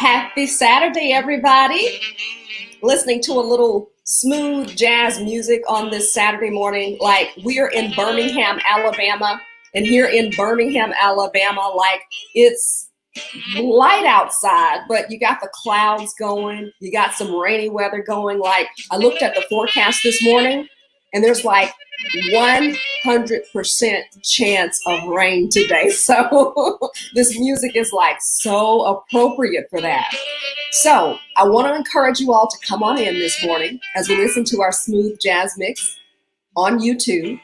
Happy Saturday, everybody. Listening to a little smooth jazz music on this Saturday morning. Like, we're in Birmingham, Alabama. And here in Birmingham, Alabama, like, it's light outside, but you got the clouds going. You got some rainy weather going. Like, I looked at the forecast this morning, and there's like 100% chance of rain today. So this music is like so appropriate for that. So I want to encourage you all to come on in this morning as we listen to our smooth jazz mix on YouTube.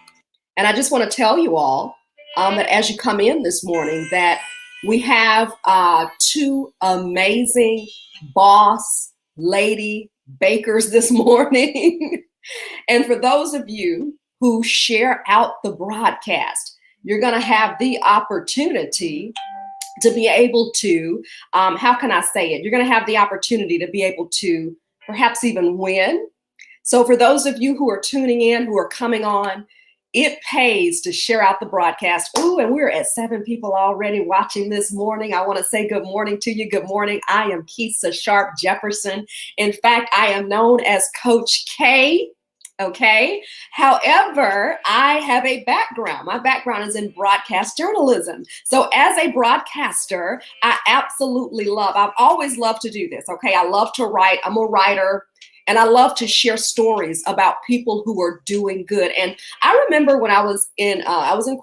And I just want to tell you all that as you come in this morning, that we have two amazing boss lady bakers this morning. And for those of you who share out the broadcast, you're going to have the opportunity to be able to, how can I say it? You're going to have the opportunity to be able to perhaps even win. So for those of you who are tuning in, who are coming on, it pays to share out the broadcast. Ooh, and we're at 7 people already watching this morning. I want to say good morning to you. Good morning. I am Keisha Sharp Jefferson. In fact, I am known as Coach K. Okay. However, I have a background. My background is in broadcast journalism. So as a broadcaster, I absolutely I've always loved to do this. Okay. I love to write. I'm a writer. And I love to share stories about people who are doing good. And I remember when I was in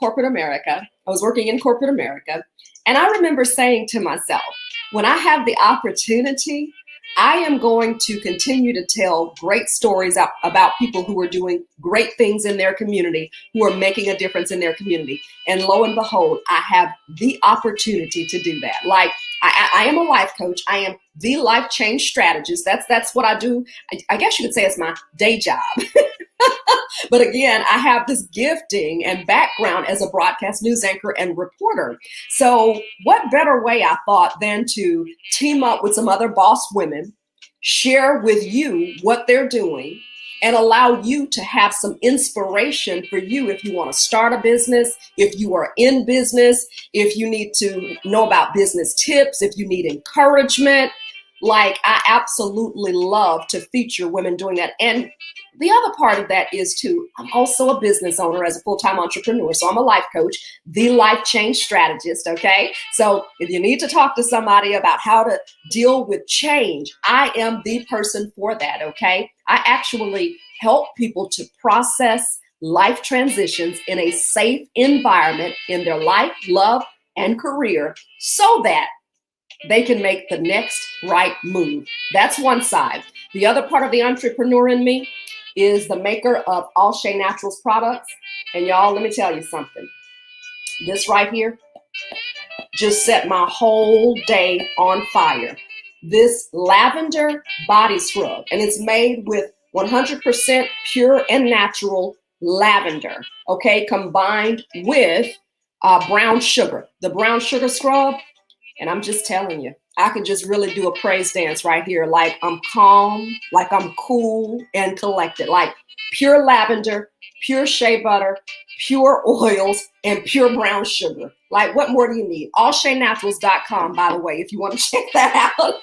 corporate America. I was working in corporate America. And I remember saying to myself, when I have the opportunity, I am going to continue to tell great stories about people who are doing great things in their community, who are making a difference in their community. And lo and behold, I have the opportunity to do that. Like, I am a life coach. I am the life change strategist. That's what I do. I guess you could say it's my day job. But again, I have this gifting and background as a broadcast news anchor and reporter. So what better way, I thought, than to team up with some other boss women, share with you what they're doing, and allow you to have some inspiration for you if you want to start a business, if you are in business, if you need to know about business tips, if you need encouragement. Like, I absolutely love to feature women doing that. And the other part of that is too, I'm also a business owner as a full-time entrepreneur. So I'm a life coach, the life change strategist. Okay. So if you need to talk to somebody about how to deal with change, I am the person for that. Okay. I actually help people to process life transitions in a safe environment in their life, love, and career so that they can make the next right move. That's one side. The other part of the entrepreneur in me is the maker of All Shea Naturals products. And y'all, let me tell you something. This right here just set my whole day on fire. This lavender body scrub, and it's made with 100% pure and natural lavender, okay, combined with brown sugar. The brown sugar scrub, and I'm just telling you, I could just really do a praise dance right here. Like, I'm calm, like I'm cool and collected, like pure lavender, pure shea butter, pure oils, and pure brown sugar. Like, what more do you need? AllSheaNaturals.com, by the way, if you want to check that out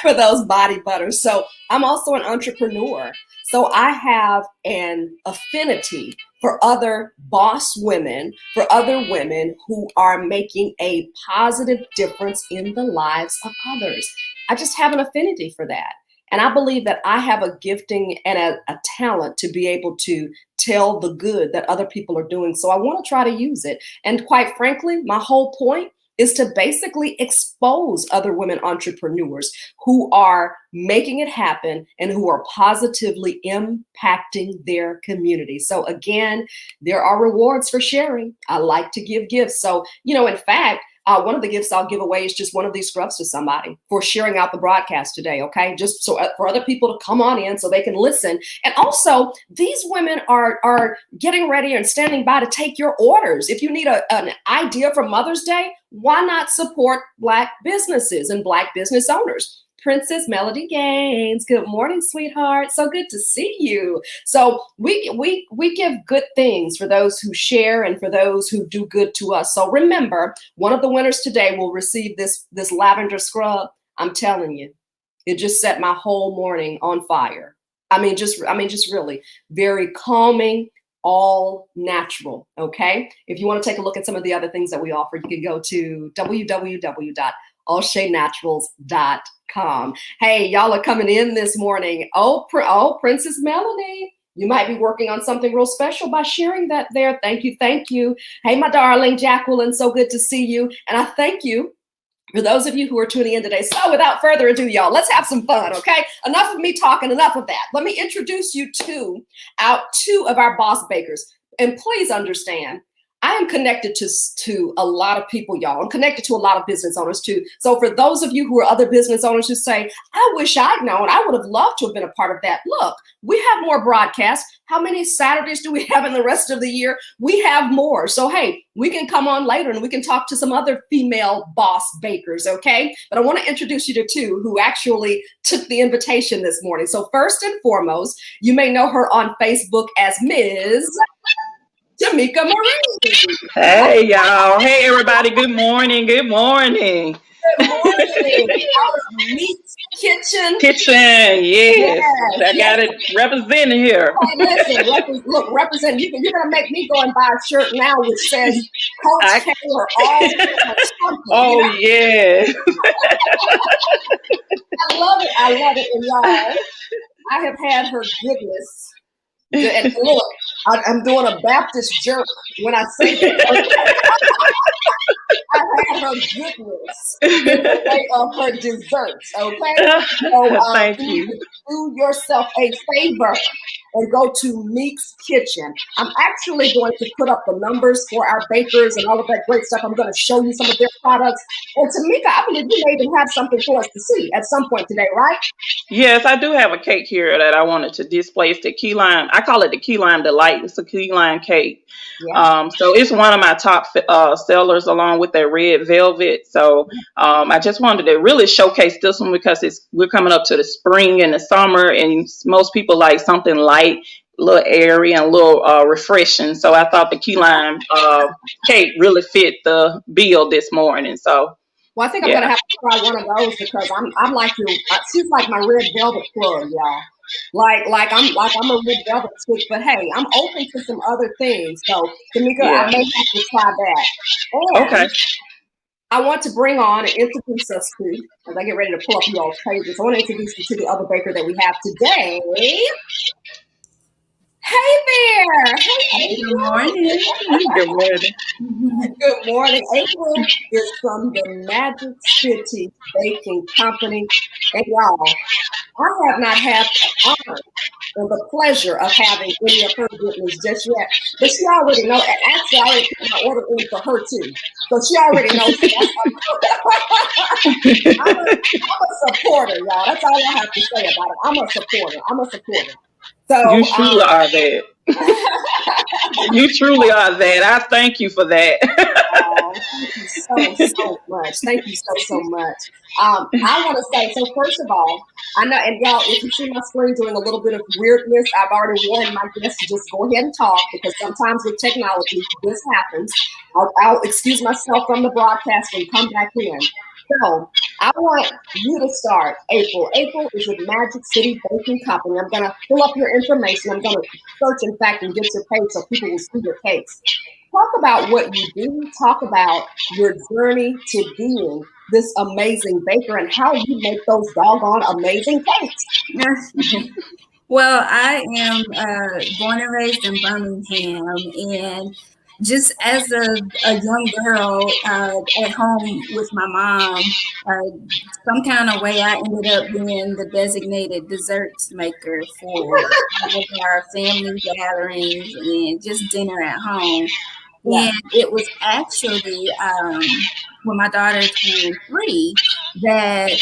for those body butters. So I'm also an entrepreneur. So I have an affinity for other boss women, for other women who are making a positive difference in the lives of others. I just have an affinity for that. And I believe that I have a gifting and a talent to be able to tell the good that other people are doing. So I want to try to use it. And quite frankly, my whole point is to basically expose other women entrepreneurs who are making it happen and who are positively impacting their community. So again, there are rewards for sharing. I like to give gifts. So, in fact, one of the gifts I'll give away is just one of these scrubs to somebody for sharing out the broadcast today, okay? Just so for other people to come on in so they can listen. And also, these women are getting ready and standing by to take your orders. If you need an idea for Mother's Day, why not support Black businesses and Black business owners? Princess Melody Gaines. Good morning, sweetheart. So good to see you. So we give good things for those who share and for those who do good to us. So remember, one of the winners today will receive this lavender scrub. I'm telling you, it just set my whole morning on fire. Just really very calming, all natural. Okay. If you want to take a look at some of the other things that we offer, you can go to www.allshaynaturals.com. Hey, y'all are coming in this morning. Oh, Princess Melanie. You might be working on something real special by sharing that there. Thank you. Thank you. Hey, my darling Jacqueline, so good to see you. And I thank you for those of you who are tuning in today. So without further ado, y'all, let's have some fun, okay? Enough of me talking, enough of that. Let me introduce you to two of our boss bakers. And please understand, I am connected to a lot of people, y'all. I'm connected to a lot of business owners too. So for those of you who are other business owners who say, I wish I'd known, I would have loved to have been a part of that. Look, we have more broadcasts. How many Saturdays do we have in the rest of the year? We have more. So, hey, we can come on later and we can talk to some other female boss bakers, okay? But I want to introduce you to two who actually took the invitation this morning. So first and foremost, you may know her on Facebook as Ms. Temeka Marie. Hey, y'all. Hey, everybody. Good morning. Good morning. Good morning. Meat Kitchen. Yes. I got it represented here. Hey, listen, represent. You're going to make me go and buy a shirt now which says Coach Taylor all Oh, you know? Yeah. I love it. And y'all, I have had her goodness. And look, I'm doing a Baptist jerk when I say that. I had her goodness in the way of her desserts, okay? So thank you. Do yourself a favor and go to Meek's Kitchen. I'm actually going to put up the numbers for our bakers and all of that great stuff. I'm going to show you some of their products. And Temeka, I believe you may even have something for us to see at some point today, right? Yes, I do have a cake here that I wanted to display. It's the key lime. I call it the key lime delight. It's a key lime cake. Yeah. So it's one of my top sellers along with that red velvet. So I just wanted to really showcase this one because we're coming up to the spring and the summer, and most people like something light, a little airy, and a little refreshing. So I thought the key lime cake really fit the bill this morning. So. Well, I think I'm gonna have to try one of those because I'm like you. She's like my red velvet plug, y'all. Like I'm a red velvet chick, but hey, I'm open to some other things. So, Temeka, I may have to try that. And okay. I want to bring on and introduce us to, as I get ready to pull up you all's pages, I want to introduce you to the other baker that we have today. Hey there! Hey, good morning. Good morning. Good morning. April is from the Magic City Baking Company. And y'all, I have not had the honor and the pleasure of having any of her goodness just yet. But she already knows. And actually, I already put my order in for her too. So she already knows. I'm a supporter, y'all. That's all I have to say about it. I'm a supporter. So, you truly are that. You truly are that. I thank you for that. Thank you so much. Thank you so much. I want to say, so first of all, I know, and y'all, if you see my screen doing a little bit of weirdness, I've already warned my guests to just go ahead and talk because sometimes with technology, this happens. I'll excuse myself from the broadcast and come back in. So I want you to start, April. April is with Magic City Baking Company. I'm going to pull up your information. I'm going to search, in fact, and get your page so people will see your cakes. Talk about what you do. Talk about your journey to being this amazing baker and how you make those doggone amazing cakes. Well, I am born and raised in Birmingham, and just as a young girl at home with my mom, some kind of way I ended up being the designated desserts maker for our family gatherings and just dinner at home. Yeah. And it was actually when my daughter turned 3 that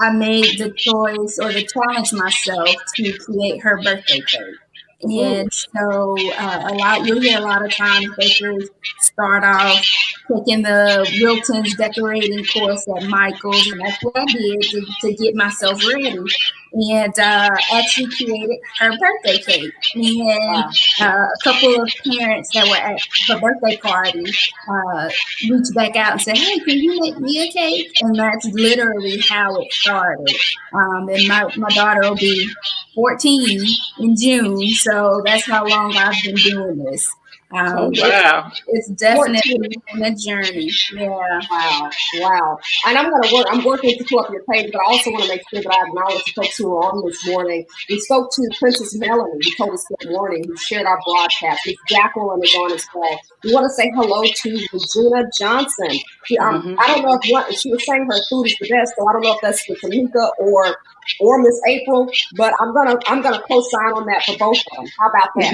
I made the choice or to challenge myself to create her birthday cake. And so you'll hear a lot of times bakers start off taking the Wilton's decorating course at Michael's, and that's what I did to get myself ready. and actually created her birthday cake. And Wow. a couple of parents that were at her birthday party reached back out and said, "Hey, can you make me a cake?" And that's literally how it started. And my daughter will be 14 in June, so that's how long I've been doing this. Oh, wow. It's definitely 14. been a journey. Yeah. Wow, wow. And I'm working to pull up your page, but I also want to make sure that I acknowledge the folks who are on this morning. We spoke to Princess Melanie, who told us good morning, who shared our broadcast. Miss Jacqueline is on as well. We want to say hello to Regina Johnson. I don't know if she was saying her food is the best, so I don't know if that's for Temeka or Miss April, but I'm gonna co-sign on that for both of them. How about that?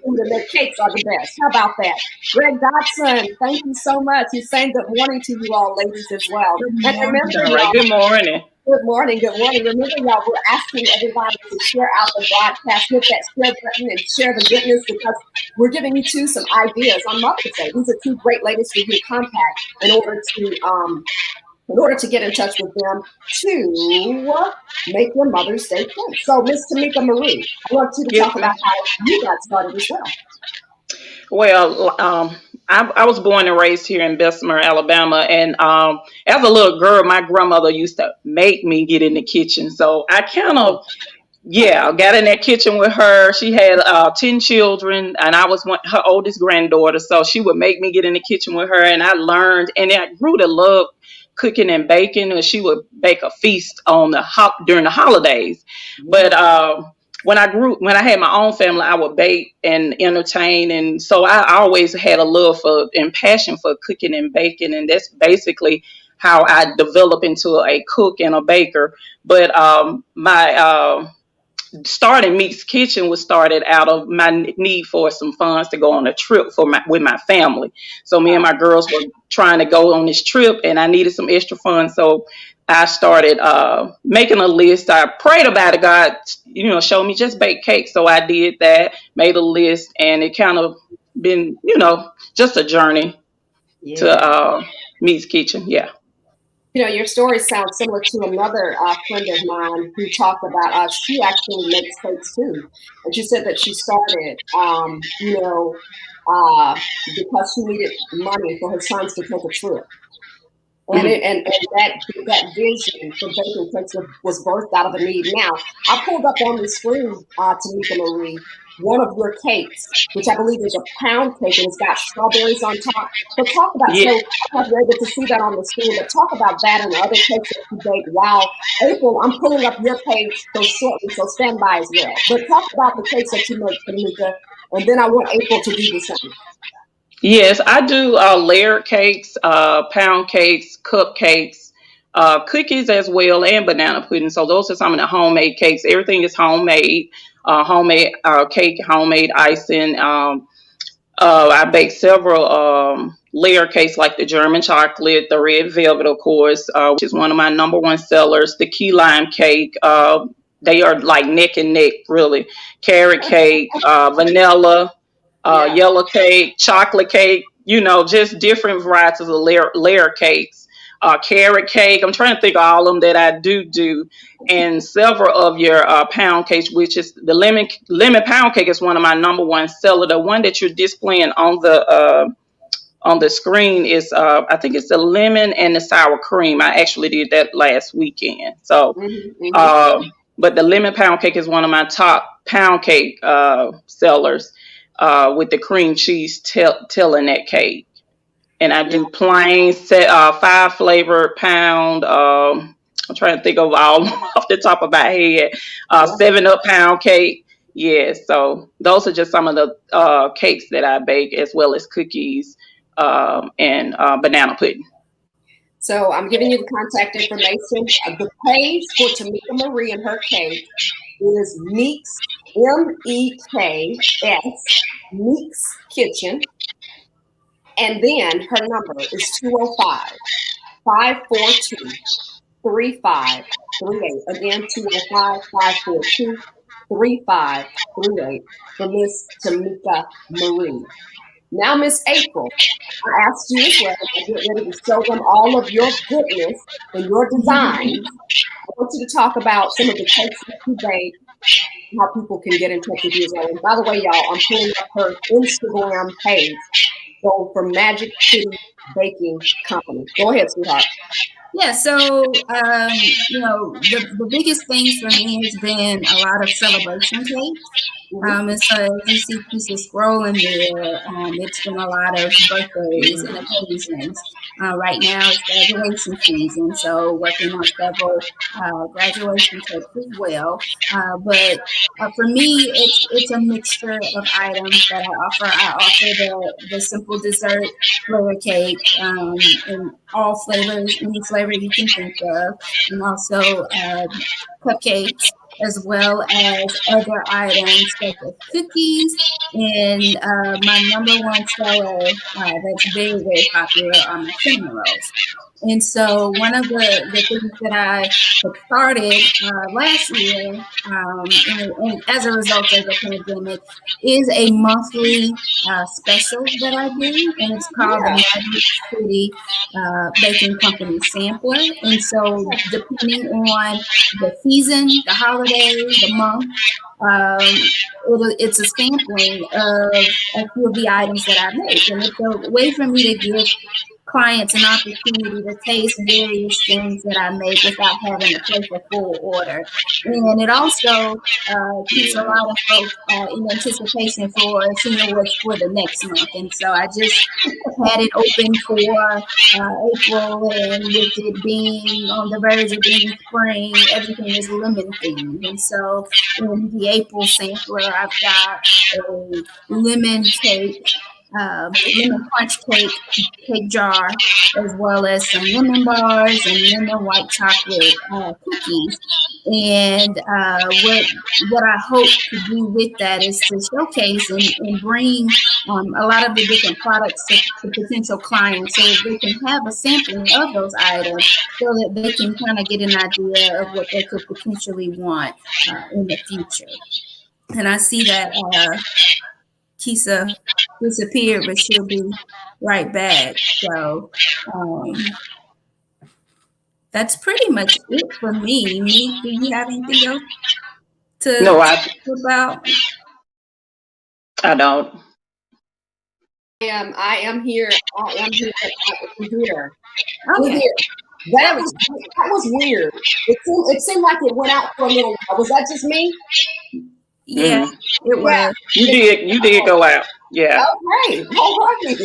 Food and their cakes are the best. How about that? Greg Dodson, thank you so much. He's saying good morning to you all, ladies, as well. And remember, All right. Good morning. Good morning. Good morning. Remember, y'all, we're asking everybody to share out the broadcast, hit that share button, and share the goodness, because we're giving you two some ideas on Mother's Day. These are two great ladies for you to contact in order to get in touch with them to make your Mother's Day cake. So, Miss Temeka Marie, I want you to talk about how you got started as well. Well, I was born and raised here in Bessemer, Alabama, and as a little girl, my grandmother used to make me get in the kitchen. So I kind of, got in that kitchen with her. She had 10 children, and I was her oldest granddaughter. So she would make me get in the kitchen with her, and I learned, and I grew to love cooking and baking. And she would bake a feast on during the holidays. But when I had my own family, I would bake and entertain, and so I always had a love for and passion for cooking and baking, and that's basically how I developed into a cook and a baker. But my starting Meek's Kitchen was started out of my need for some funds to go on a trip with my family. So me and my girls were trying to go on this trip, and I needed some extra funds. So I started making a list. I prayed about it. God, showed me just bake cake. So I did that, made a list, and it kind of been, just a journey to Meek's Kitchen. Yeah. Your story sounds similar to another friend of mine who talked about she actually makes cakes too. And she said that she started, because she needed money for her sons to take a trip. And that vision for baking cakes was birthed out of a need. Now, I pulled up on the screen, Temeka Marie, one of your cakes, which I believe is a pound cake, and it's got strawberries on top. So talk about, so I don't know if you're able to see that on the screen, but talk about that and the other cakes that you bake. Wow. April, I'm pulling up your page so shortly, so stand by as well. But talk about the cakes that you make, Temeka, and then I want April to do the same. Yes, I do layered cakes, pound cakes, cupcakes, cookies as well, and banana pudding. So those are some of the homemade cakes. Everything is homemade, homemade cake, homemade icing. I bake several layer cakes like the German chocolate, the red velvet, of course, which is one of my number one sellers. The key lime cake. They are like neck and neck, really. Carrot cake, vanilla. Yellow cake, chocolate cake, just different varieties of layer cakes. Carrot cake. I'm trying to think of all of them that I do. And several of your pound cakes, which is the lemon pound cake is one of my number one seller. The one that you're displaying on the screen is I think it's the lemon and the sour cream. I actually did that last weekend. So but the lemon pound cake is one of my top pound cake sellers. With the cream cheese telling that cake. And I do plain 5 flavored pound. I'm trying to think of all off the top of my head. 7-Up pound cake. Yeah, so those are just some of the cakes that I bake, as well as cookies and banana pudding. So I'm giving you the contact information. The page for Temeka Marie and her cake is Meek's, MEKS, Meek's Kitchen. And then her number is 205-542-3538. Again, 205-542-3538 for Miss Temeka Marie. Now, Miss April, I asked you as well to get ready to show them all of your goodness and your designs. I want you to talk about some of the cakes that you bake, how people can get in touch with you as well. And by the way, y'all, I'm pulling up her Instagram page. So for Magic City Baking Company. Go ahead, sweetheart. Yeah, so the biggest things for me has been a lot of celebration cakes. And so as you see pieces scrolling there, it's been a lot of birthdays and occasions. Right now it's graduation season, so working on several graduation cakes as well. But for me, it's a mixture of items that I offer. I offer the simple dessert layer cake in all flavors, any flavor you can think of, and also cupcakes, as well as other items such as cookies. And my number one seller that's very, very popular are my cinnamon rolls. And so one of the things that I had started last year, and as a result of the pandemic, is a monthly special that I do, and it's called the Magic City Baking Company Sampler. And so depending on the season, the holiday, the month, it's a sampling of a few of the items that I make. And it's a way for me to give clients an opportunity to taste various things that I make without having to place a full order. And it also keeps a lot of folks in anticipation for seeing what's for the next month. And so I just had it open for April, and with it being on the verge of being spring, everything is lemon themed. And so in the April sampler, I've got a lemon cake, lemon punch cake jar, as well as some lemon bars and lemon white chocolate cookies. And what I hope to do with that is to showcase and bring a lot of the different products to potential clients, so they can have a sampling of those items, so that they can kind of get an idea of what they could potentially want in the future. And I see that Kisa disappeared, but she'll be right back. So that's pretty much it for me. Me, do you have anything else to talk about? I don't. I am here. I'm here. Okay. That was weird. It seemed like it went out for a little while. Was that just me? Yeah, it was. You did go out. Yeah. Okay. All right.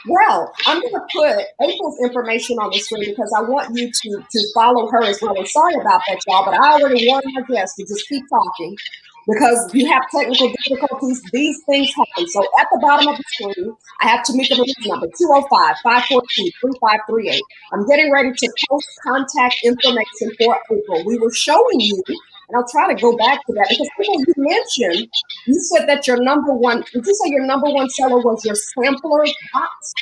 Well, I'm going to put April's information on the screen because I want you to follow her as well. I'm sorry about that, y'all, but I already warned my guests to just keep talking because you have technical difficulties. These things happen. So at the bottom of the screen, I have Temeka number 205-542-3538. I'm getting ready to post contact information for April. We were showing you, and I'll try to go back to that because April, you mentioned, you said that your number one, did you say your number one seller was your sampler box?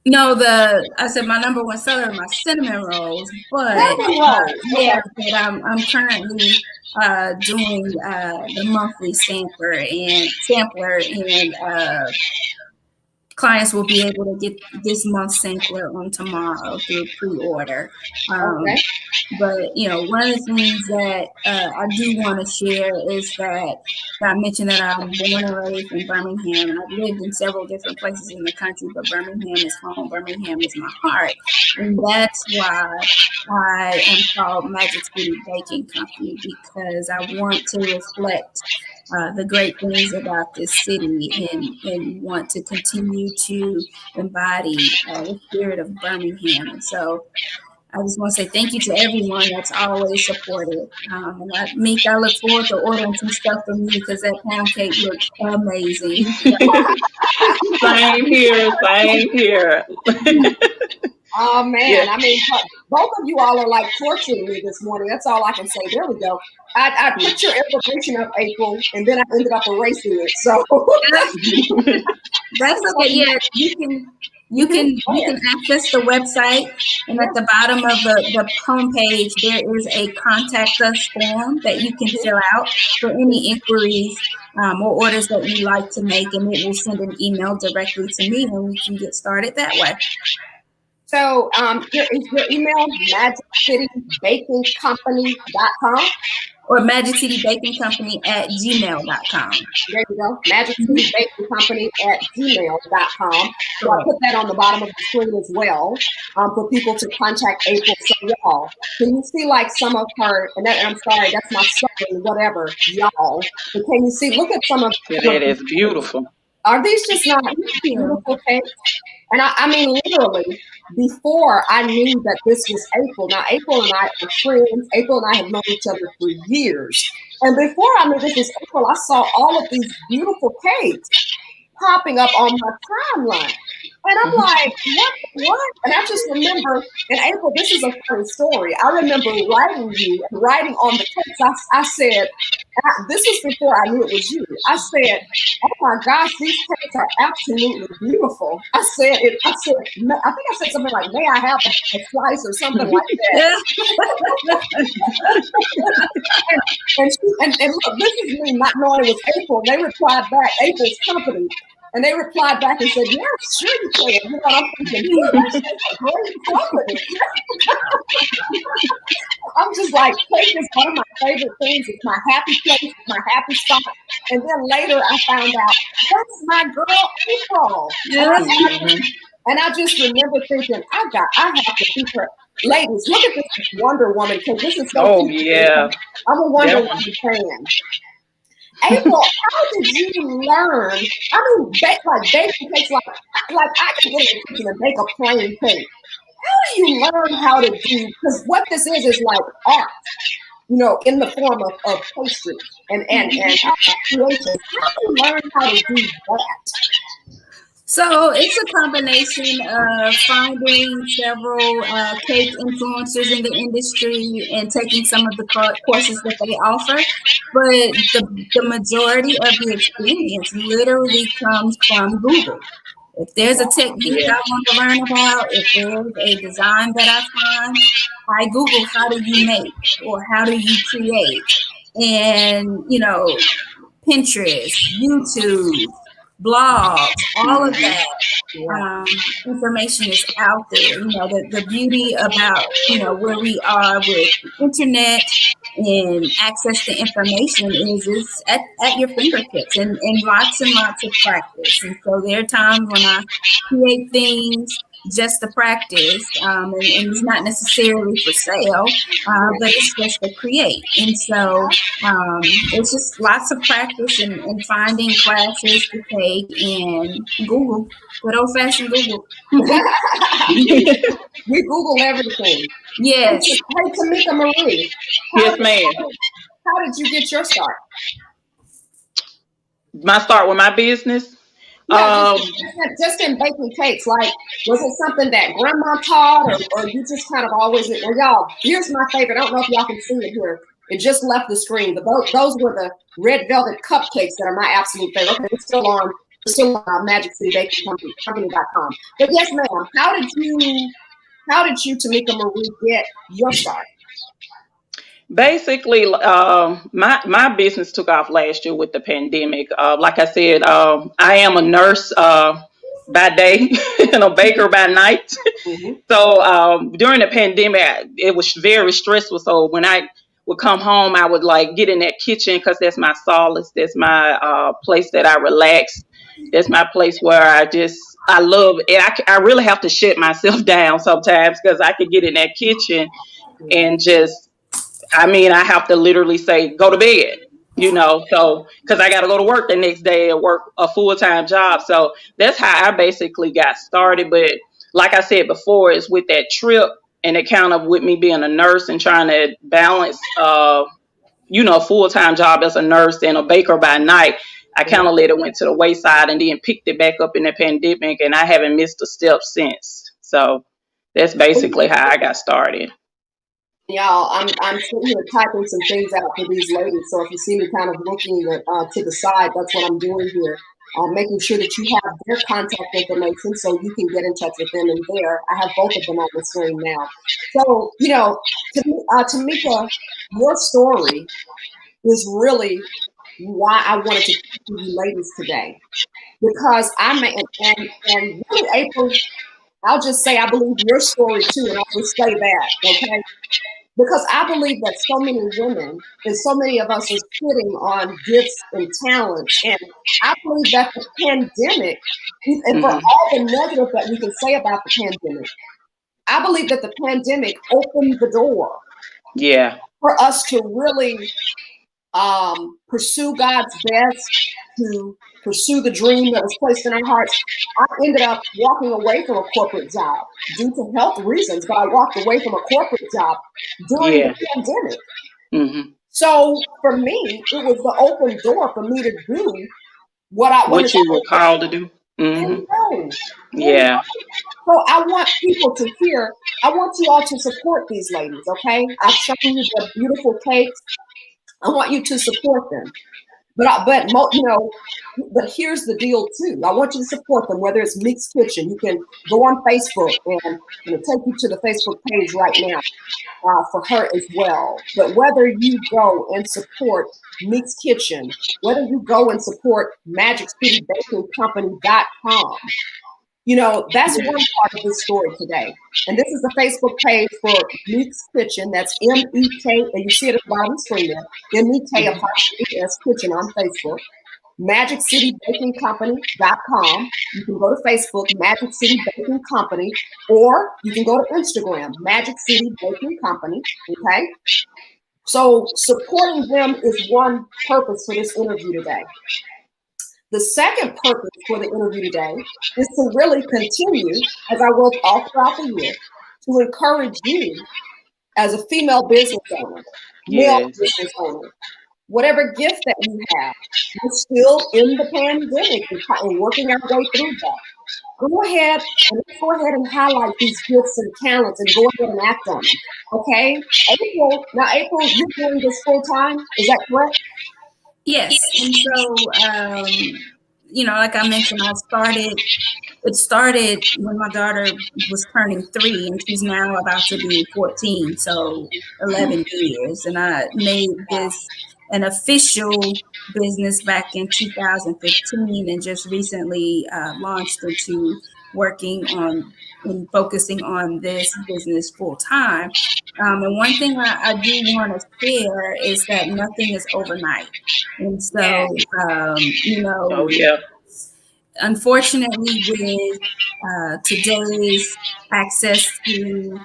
No, I said my number one seller are my cinnamon rolls, but I'm currently doing the monthly sampler, and clients will be able to get this month's sampler on tomorrow through pre-order. Okay. But one of the things that I do want to share is that I mentioned that I'm born and raised in Birmingham, and I've lived in several different places in the country, but Birmingham is home. Birmingham is my heart, and that's why I am called Magic City Baking Company, because I want to reflect the great things about this city and want to continue to embody the spirit of Birmingham. And so I just want to say thank you to everyone that's always supported. And I look forward to ordering some stuff from you because that pound cake looks amazing. Same here. Oh, man. Yeah. I mean, both of you all are like torturing me this morning. That's all I can say. There we go. I put your information up, April, and then I ended up erasing it. So that's okay. Yeah, you can access the website, and at the bottom of the homepage there is a contact us form that you can fill out for any inquiries or orders that you like to make, and it will send an email directly to me, and we can get started that way. So is your email MagicCityBakingCompany.com? Or MagicCityBakingCompany@gmail.com. There you go. MagicCityBakingCompany@gmail.com. So I'll put that on the bottom of the screen as well, for people to contact April. So y'all, can you see like some of her, and I'm sorry, that's my son, whatever, y'all. But can you see, look at some of That is beautiful. Are these just not beautiful cakes? And I mean, literally, before I knew that this was April. Now, April and I are friends. April and I have known each other for years. And before I knew this was April, I saw all of these beautiful cakes popping up on my timeline. And I'm like, what? And I just remember, and April, this is a funny story. I remember writing on the cakes. I said, this was before I knew it was you. I said, oh my gosh, these cakes are absolutely beautiful. I think I said something like, may I have a slice or something like that. and look, this is me not knowing it was April. They replied back, April's company. And they replied back and said, yeah, sure you can. You know, I'm thinking, that's a great company. I'm just like, cake is one of my favorite things. It's my happy place, it's my happy spot. And then later I found out, that's my girl, April. And I just remember thinking, I have to beat her. Ladies, look at this Wonder Woman cake. This is so cute. Yeah. I'm a Wonder Woman fan. April, how did you learn? I mean, baking cakes, like I can get in the kitchen and bake a plain cake. How do you learn how to do? Because what this is like art, you know, in the form of pastry and creation. How do you learn how to do that? So it's a combination of finding several cake influencers in the industry and taking some of the courses that they offer. But the majority of the experience literally comes from Google. If there's a technique I want to learn about, if there's a design that I find, I Google how do you make or how do you create. And, you know, Pinterest, YouTube, blogs, all of that information is out there. You know, the beauty about, you know, where we are with internet and access to information is at your fingertips and lots of practice. And so there are times when I create things just to practice, and it's not necessarily for sale, but it's just to create. And so it's just lots of practice and finding classes to take in Google, good old-fashioned Google. We Google everything. Yes. Hey, Temeka Marie. Yes, ma'am. How did you get your start? My start with my business? Yeah, just in baking cakes. Like, was it something that grandma taught, or you just kind of always? Well, y'all, here's my favorite. I don't know if y'all can see it here. It just left the screen, but those were the red velvet cupcakes that are my absolute favorite. Okay, it's still on MagicCityBakingCompany.com. But yes, ma'am. How did you, Temeka Marie, get your start? Basically, my business took off last year with the pandemic. Like I said, I am a nurse by day and a baker by night. So during the pandemic, it was very stressful. So when I would come home, I would like get in that kitchen because that's my solace. That's my place that I relax. That's my place where I love it. I really have to shut myself down sometimes because I could get in that kitchen and I have to literally say, go to bed, you know, so because I got to go to work the next day and work a full-time job. So that's how I basically got started. But like I said before, it's with that trip and it kind of with me being a nurse and trying to balance, a full-time job as a nurse and a baker by night. I kind of let it went to the wayside and then picked it back up in the pandemic, and I haven't missed a step since. So that's basically how I got started. Y'all, I'm sitting here typing some things out for these ladies. So if you see me kind of looking to the side, that's what I'm doing here. Making sure that you have their contact information so you can get in touch with them. And I have both of them on the screen now. So, you know, Temeka, your story is really why I wanted to talk to you ladies today. Because I may, and really, April, I'll just say I believe your story too, and I'll just say that, okay? Because I believe that so many women and so many of us are sitting on gifts and talents. And I believe that the pandemic, and for Hmm. all the negative that we can say about the pandemic, I believe that the pandemic opened the door Yeah. for us to really pursue God's best, to pursue the dream that was placed in our hearts. I ended up walking away from a corporate job due to health reasons, but I walked away from a corporate job during the Yeah. pandemic. Hmm. So for me, it was the open door for me to do what What has you were always called to do. Hmm. been known. Yeah. So I want people to hear, I want you all to support these ladies, okay? I've shown you their beautiful cakes. I want you to support them. But here's the deal too. I want you to support them, whether it's Mixed Kitchen. You can go on Facebook, and I'm going to take you to the Facebook page right now for her as well. But whether you go and support Mixed Kitchen, whether you go and support MagicCityBakingCompany.com, that's one part of this story today. And this is the Facebook page for Meek's Kitchen. That's MEK, and you see it at the bottom screen there. MEK Hmm. apostrophe S Kitchen on Facebook. MagicCityBakingCompany.com. You can go to Facebook, Magic City Baking Company, or you can go to Instagram, Magic City Baking Company. Okay. So supporting them is one purpose for this interview today. The second purpose for the interview today is to really continue, as I will all throughout the year, to encourage you as a female business owner, male Yes. business owner, whatever gift that you have. We're still in the pandemic and working our way through that. Go ahead and let's go ahead and highlight these gifts and talents and go ahead and act on them. Okay? April, you're doing this full time. Is that correct? Yes. And so, like I mentioned, it started when my daughter was turning 3, and she's now about to be 14. So 11 years. And I made this an official business back in 2015, and just recently launched into working on and focusing on this business full time. And one thing I do want to share is that nothing is overnight. And so, Oh yeah. unfortunately, with today's access to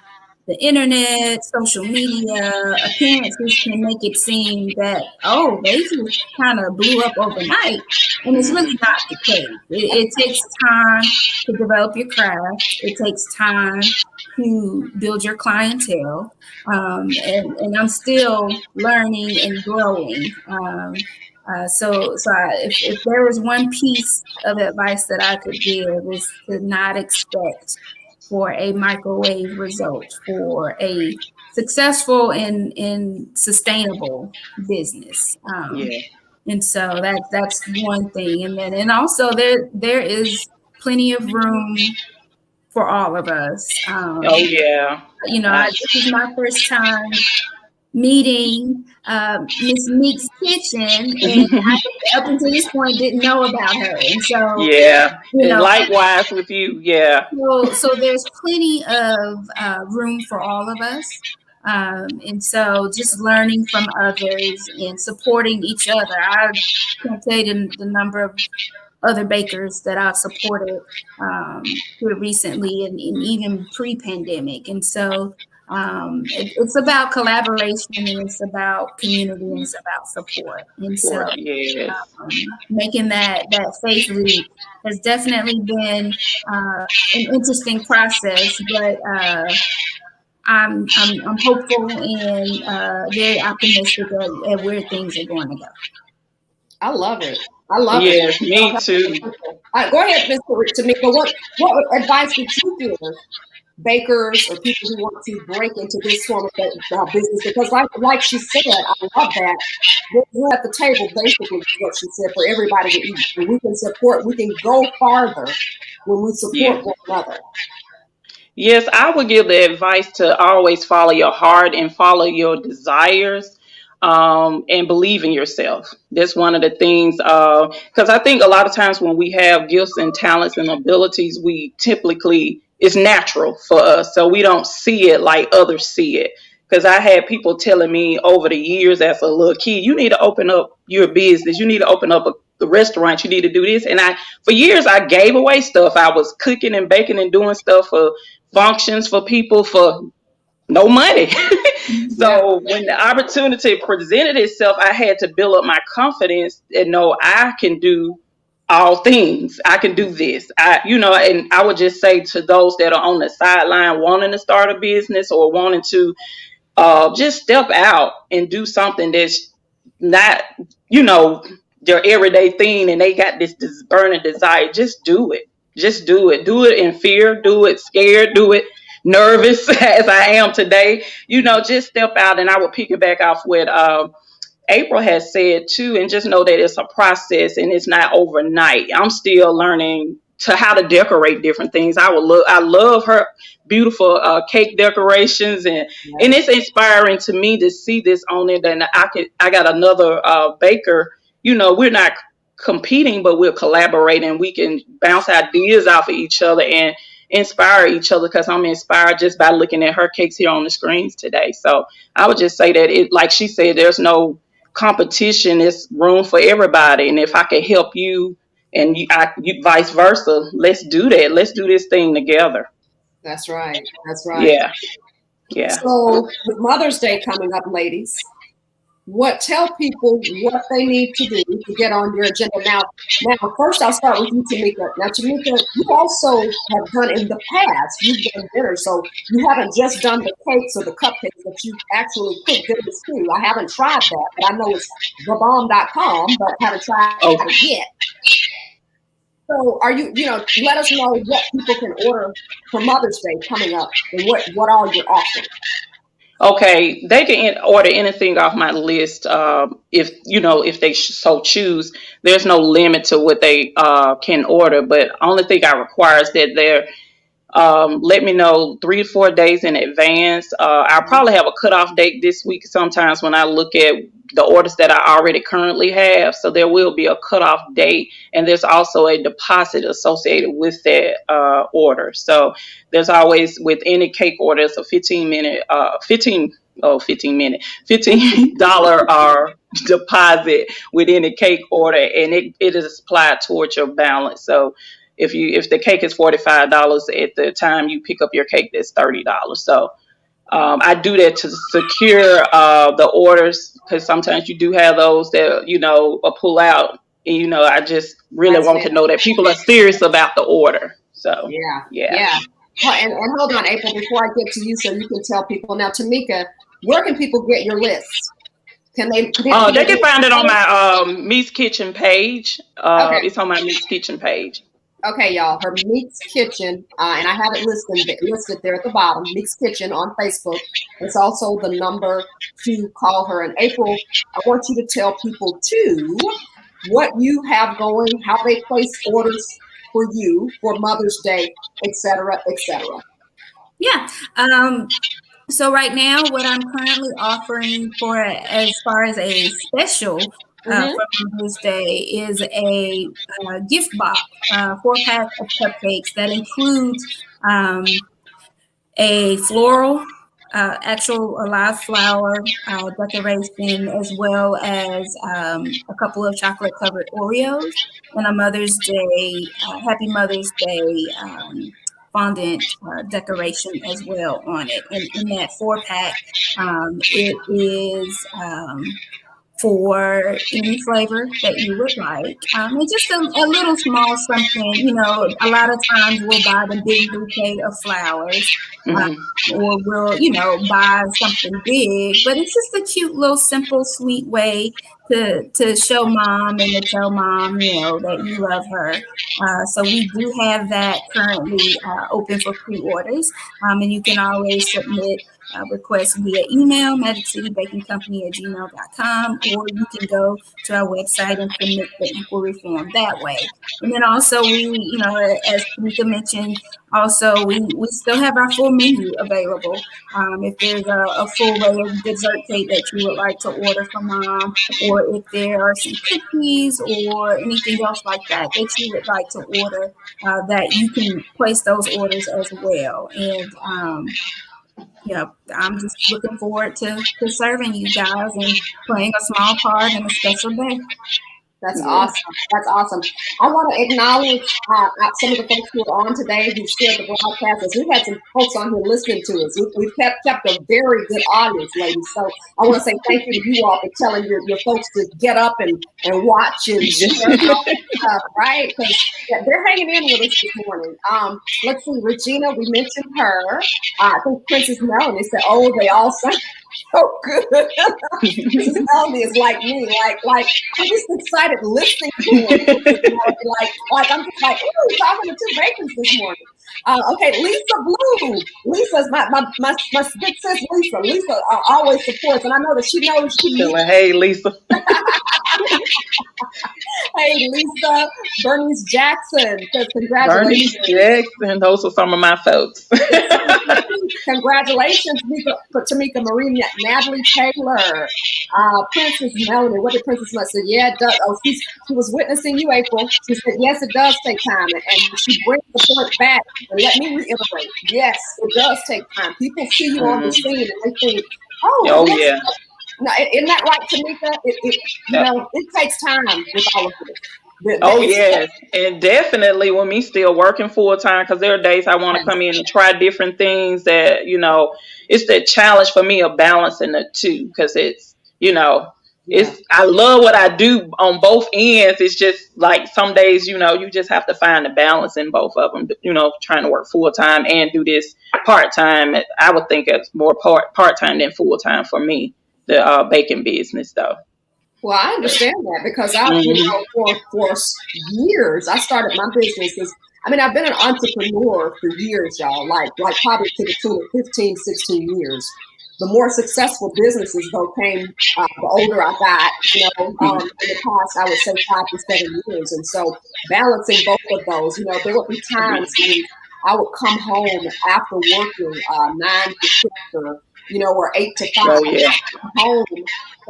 the internet, social media, appearances can make it seem that, oh, they just kind of blew up overnight. And it's really Hmm. not the case. It takes time to develop your craft, it takes time to build your clientele. And I'm still learning and growing. If there was one piece of advice that I could give, is to not expect for a microwave result for a successful and sustainable business. Yeah. And so that's one thing. And also there is plenty of room for all of us. Oh yeah. I, This is my first time meeting Miss Meek's Kitchen, and I, up until this point, didn't know about her. And so, yeah. you And know, likewise with you. Yeah. so there's plenty of room for all of us. And so just learning from others and supporting each other. I can't tell you the number of other bakers that I've supported here recently, and even pre-pandemic. And so it's about collaboration, and it's about community, and it's about support. And so Support. Yes. making that faith leap has definitely been an interesting process, but I'm hopeful and very optimistic at where things are going to go. I love it. I love it. Yes, me too. Go ahead, Mr. Tamika. What advice would you give bakers or people who want to break into this form of business? Because like she said, I love that. We're at the table, basically, is what she said, for everybody to eat. And we can support, we can go farther when we Yeah. support one another. Yes, I would give the advice to always follow your heart and follow your desires. and believe in yourself. That's one of the things, because I think a lot of times when we have gifts and talents and abilities, we typically, it's natural for us. So we don't see it like others see it. Because I had people telling me over the years as a little kid, you need to open up your business. You need to open up the restaurant. You need to do this. And for years, I gave away stuff. I was cooking and baking and doing stuff for functions for people for no money. So when the opportunity presented itself, I had to build up my confidence and know I can do all things. I can do this. And I would just say to those that are on the sideline wanting to start a business or wanting to just step out and do something that's not, their everyday thing, and they got this burning desire. Just do it. Just do it. Do it in fear. Do it scared. Do it nervous as I am today. Just step out. And I will piggyback off what April has said too, and just know that it's a process and it's not overnight. I'm still learning to how to decorate different things. I love her beautiful cake decorations, and it's inspiring to me to see this on it. And I got another baker. We're not competing, but we're collaborating. We can bounce ideas off of each other and inspire each other, because I'm inspired just by looking at her cakes here on the screens today. So I would just say that like she said, there's no competition. It's room for everybody. And if I can help you and you vice versa, let's do that. Let's do this thing together. That's right. Yeah. So with Mother's Day coming up, ladies, tell people what they need to do to get on your agenda. Now, first I'll start with you, Temeka. Now, Temeka, you also have done in the past, you've done dinners, so you haven't just done the cakes or the cupcakes, but you actually cook dinners too. I haven't tried that, but I know it's thebomb.com, but haven't tried it yet. So let us know what people can order for Mother's Day coming up and what all you're offering. Okay, they can order anything off my list if they so choose. There's no limit to what they can order, but only thing I require is that they're let me know 3 to 4 days in advance. I'll probably have a cutoff date this week sometimes when I look at the orders that I already currently have. So there will be a cutoff date, and there's also a deposit associated with that order. So there's always, with any cake order, it's a $15 deposit with any cake order, and it is applied towards your balance. So if the cake is $45 at the time you pick up your cake, that's $30. So I do that to secure the orders, because sometimes you do have those that pull out, and I just really want to know that people are serious about the order. So yeah. And hold on, April, before I get to you, so you can tell people. Now, Temeka, where can people get your list? They can find it on my Meat's Kitchen page. It's on my Meat's Kitchen page. Okay, y'all, her Meek's Kitchen, and I have it listed there at the bottom, Meek's Kitchen on Facebook. It's also the number to call her. And April, I want you to tell people too what you have going, how they place orders for you for Mother's Day, et cetera, et cetera. Yeah. So right now, what I'm currently offering for as far as a special for Mother's Day is a gift box, 4-pack of cupcakes that includes a floral, actual live flower decoration, as well as a couple of chocolate covered Oreos, and a Mother's Day, Happy Mother's Day fondant decoration as well on it. And in that 4-pack, it is for any flavor that you would like. And just a little small something, a lot of times we'll buy the big bouquet of flowers, or we'll, buy something big, but it's just a cute little simple, sweet way to show mom and to tell mom, that you love her. So we do have that currently open for pre-orders, and you can always submit requests via email, magiccityBakingCompany@gmail.com, or you can go to our website and submit the inquiry form that way. And then also we, as Temeka mentioned, Also, we still have our full menu available. If there's a full layer dessert cake that you would like to order from mom, or if there are some cookies or anything else like that that you would like to order, that you can place those orders as well. And yeah, I'm just looking forward to serving you guys and playing a small part in a special day. That's awesome. That's awesome. I want to acknowledge some of the folks who are on today who shared the broadcast. As we've had some folks on here listening to us. We've kept a very good audience, ladies. So I want to say thank you to you all for telling your folks to get up and watch and share all that stuff, right? Because they're hanging in with us this morning. Let's see, Regina, we mentioned her. I think Princess Melanie said, "Oh, they all sound so good." Princess Melanie is like me, like I'm just excited listening to it. like I'm just like, ooh, talking to two bacons this morning. Okay, Lisa Blue. Lisa's my big sis Lisa. Lisa always supports, and I know that she knows she needs. Hey, Lisa. Hey, Lisa. Bernice Jackson says congratulations. Bernice Jackson, those are some of my folks. Congratulations, Temeka Marie, Natalie Taylor, Princess Melanie. What did Princess Melanie say? Yeah, it does. Oh, she was witnessing you, April. She said, yes, it does take time. And she brings the point back. And let me reiterate, yes, it does take time. People see you on the scene and they think, oh yeah. No, isn't that right, Temeka? It takes time with all of this. Yes, and definitely with me still working full time, because there are days I want to come in and try different things that, it's the challenge for me of balancing the two, because it's, I love what I do on both ends. It's just like some days, you just have to find the balance in both of them, trying to work full time and do this part time. I would think it's more part time than full time for me, the baking business though. Well, I understand that because for years, I started my businesses. I mean, I've been an entrepreneur for years, y'all, like probably to the tune of 15, 16 years. The more successful businesses, though, came the older I got, in the past, I would say 5 to 7 years. And so balancing both of those, there would be times when I would come home after working 9 to 6 or 8 to 5 home.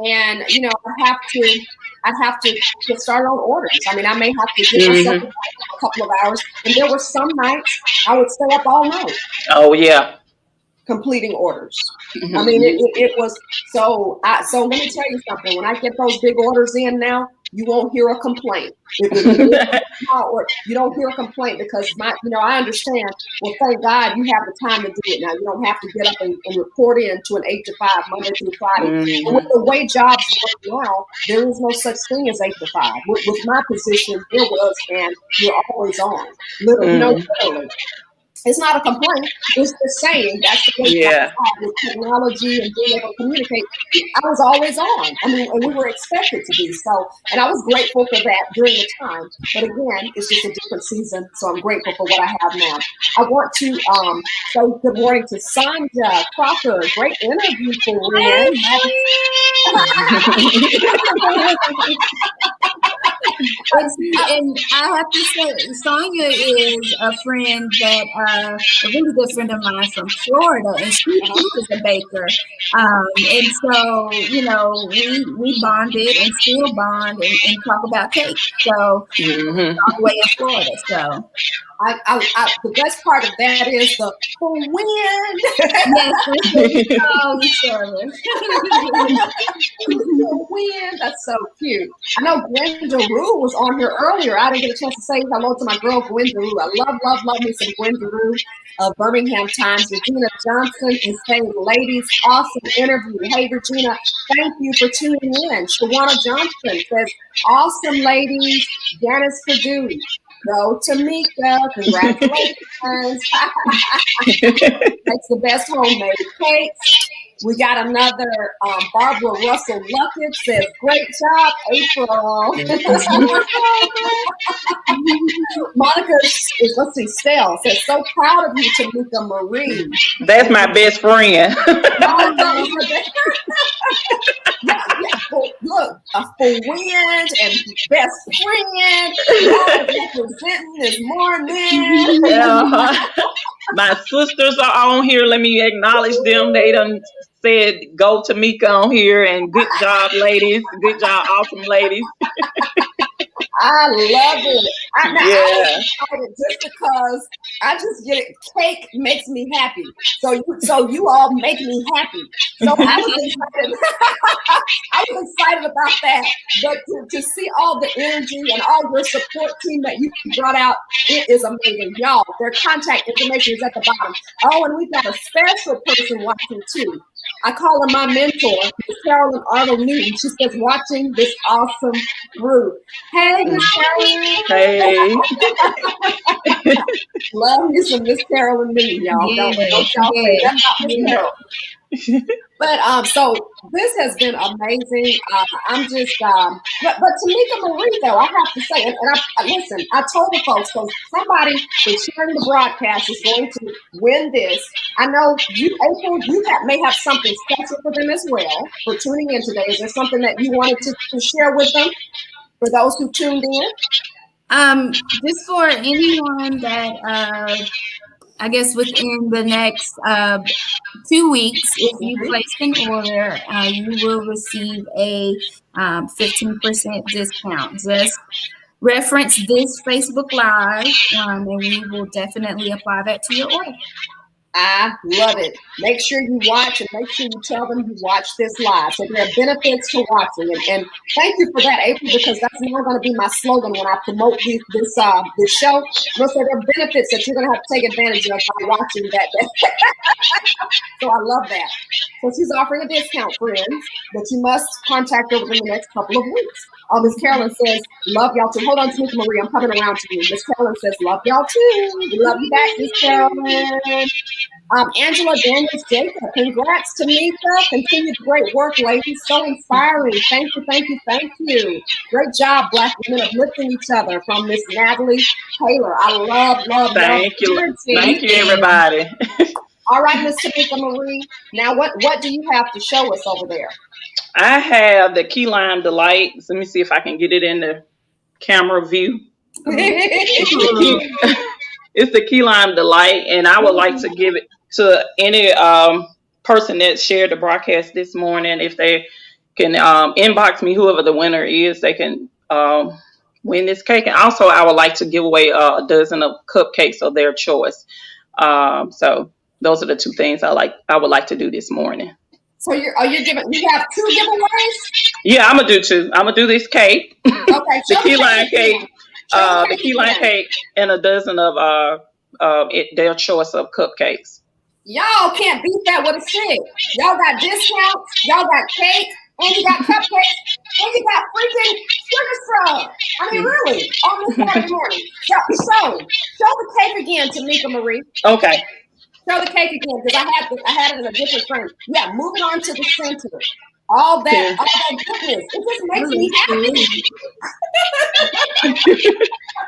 And, I'd have to get started on orders. I mean, I may have to give myself a couple of hours. And there were some nights I would stay up all night. Oh, yeah. Completing orders. I mean, it was so let me tell you something. When I get those big orders in now, you won't hear a complaint. You don't hear a complaint because I understand. Well, thank God you have the time to do it now. You don't have to get up and report in to an 8 to 5 Monday through Friday. And with the way jobs work now, there is no such thing as 8 to 5. With my position, there was, and you're always on. Literally. It's not a complaint. It's just saying that's the way with technology and being able to communicate. I was always on. I mean, and we were expected to be. So, and I was grateful for that during the time. But again, it's just a different season. So I'm grateful for what I have now. I want to say good morning to Sandra Crocker. Great interview for Lynn. And I have to say, Sonia is a friend that a really good friend of mine from Florida, and she is a baker. And so, we bonded and still bond and talk about cake. So, all the way in Florida. So. The best part of that is the wind. Yes, oh, the wind. That's so cute. I know Gwenda Rue was on here earlier. I didn't get a chance to say hello to my girl Gwenda Rue. I love me some Gwenda Rue of Birmingham Times. Regina Johnson is saying, ladies, awesome interview. Hey, Regina, thank you for tuning in. Shawana Johnson says, awesome, ladies. Janice Purdue. Go Temeka, congratulations. Makes the best homemade cakes. We got another Barbara Russell Luckett says, great job, April. Monica Stell says, so proud of you, Temeka Marie. That's my best friend. Well, look, friend and best friend. Y'all representing this morning. Yeah. My sisters are on here. Let me acknowledge them. They done said go Temeka on here, and good job, ladies. Good job, awesome ladies. I love it. I Yeah. was excited just because I just get it. Cake makes me happy. So you all make me happy. So I was excited. I was excited about that. But to see all the energy and all your support team that you brought out, it is amazing. Y'all, their contact information is at the bottom. Oh, and we've got a special person watching too. I call her my mentor, Miss Carolyn Arnold Newton. She says, watching this awesome group. Hey, Miss Carolyn. Hey. Love me some Miss Carolyn Newton, y'all. Don't y'all say that about Miss Carolyn. But so this has been amazing. I'm just, but Temeka Marie, though, I have to say, and I listen, I told the folks, so somebody that's sharing the broadcast is going to win this. I know you, April, may have something special for them as well for tuning in today. Is there something that you wanted to share with them for those who tuned in? Just for anyone that I guess within the next 2 weeks, if you place an order, you will receive a 15% discount. Just reference this Facebook Live, and we will definitely apply that to your order. I love it. Make sure you watch and make sure you tell them you watch this live. So there are benefits to watching. And thank you for that, April, because that's now going to be my slogan when I promote this show. So there are benefits that you're going to have to take advantage of by watching that. So I love that. So she's offering a discount, friends, but you must contact her within the next couple of weeks. Miss Carolyn says, love y'all too. Hold on, Miss Marie, I'm coming around to you. Miss Carolyn says, love y'all too. We love you back, Miss Carolyn. Angela Daniels Jacob, congrats, Temeka. Continued great work, ladies. So inspiring. Thank you, thank you, thank you. Great job, Black women, uplifting each other, from Miss Natalie Taylor. I love. Thank you. Thank you, everybody. All right, Miss Temeka Marie. Now, what do you have to show us over there? I have the key lime delight. Let me see if I can get it in the camera view. It's the key lime delight, and I would like to give it to any person that shared the broadcast this morning. If they can inbox me, whoever the winner is, they can win this cake. And also, I would like to give away a dozen of cupcakes of their choice. So those are the two things I would like to do this morning. So you have 2 giveaways? Yeah, I'm gonna do 2. I'm gonna do this cake, okay, the key lime cake. The key lime cake and a dozen of their choice of cupcakes. Y'all can't beat that with a stick. Y'all got discounts, y'all got cake, and you got cupcakes, and you got freaking sugar straws. I mean, really, on this Saturday morning. So, show the cake again, Temeka Marie. Okay. Show the cake again, because I had it in a different frame. Yeah, move it on to the center. All that goodness. It just makes me happy.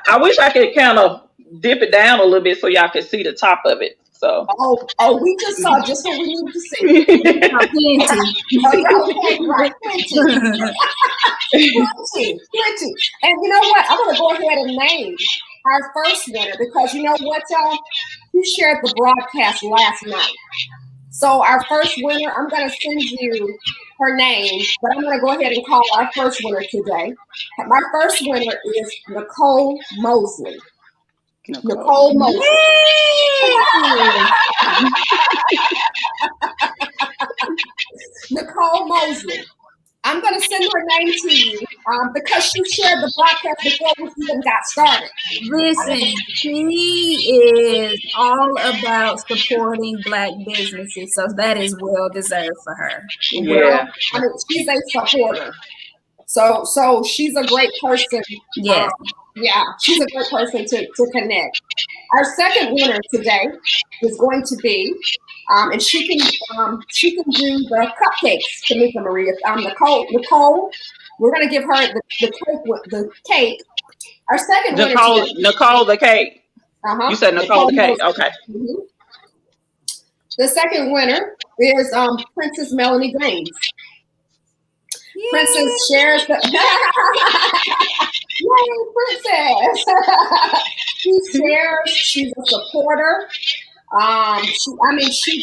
I wish I could kind of dip it down a little bit so y'all could see the top of it. So. Oh, we just saw just what we need to see. Right. Plenty. And you know what? I'm going to go ahead and name our first winner, because you know what, y'all? You shared the broadcast last night. So our first winner, I'm going to send you her name, but I'm going to go ahead and call our first winner today. My first winner is Nicole Mosley. Nicole Mosley. Nicole Mosley. I'm going to send her name to you because she shared the broadcast before we even got started. Listen, she is all about supporting Black businesses, so that is well deserved for her. Yeah. I mean, she's a supporter. So she's a great person. Yeah. Yeah, she's a great person to connect. Our second winner today is going to be, and she can do the cupcakes, Temeka Marie. Nicole, we're going to give her the cake. Our second winner today, Nicole the cake. You said Nicole the cake. Okay. Mm-hmm. The second winner is Princess Melanie Gaines. Princess shares the Yay, Princess. She's a supporter. She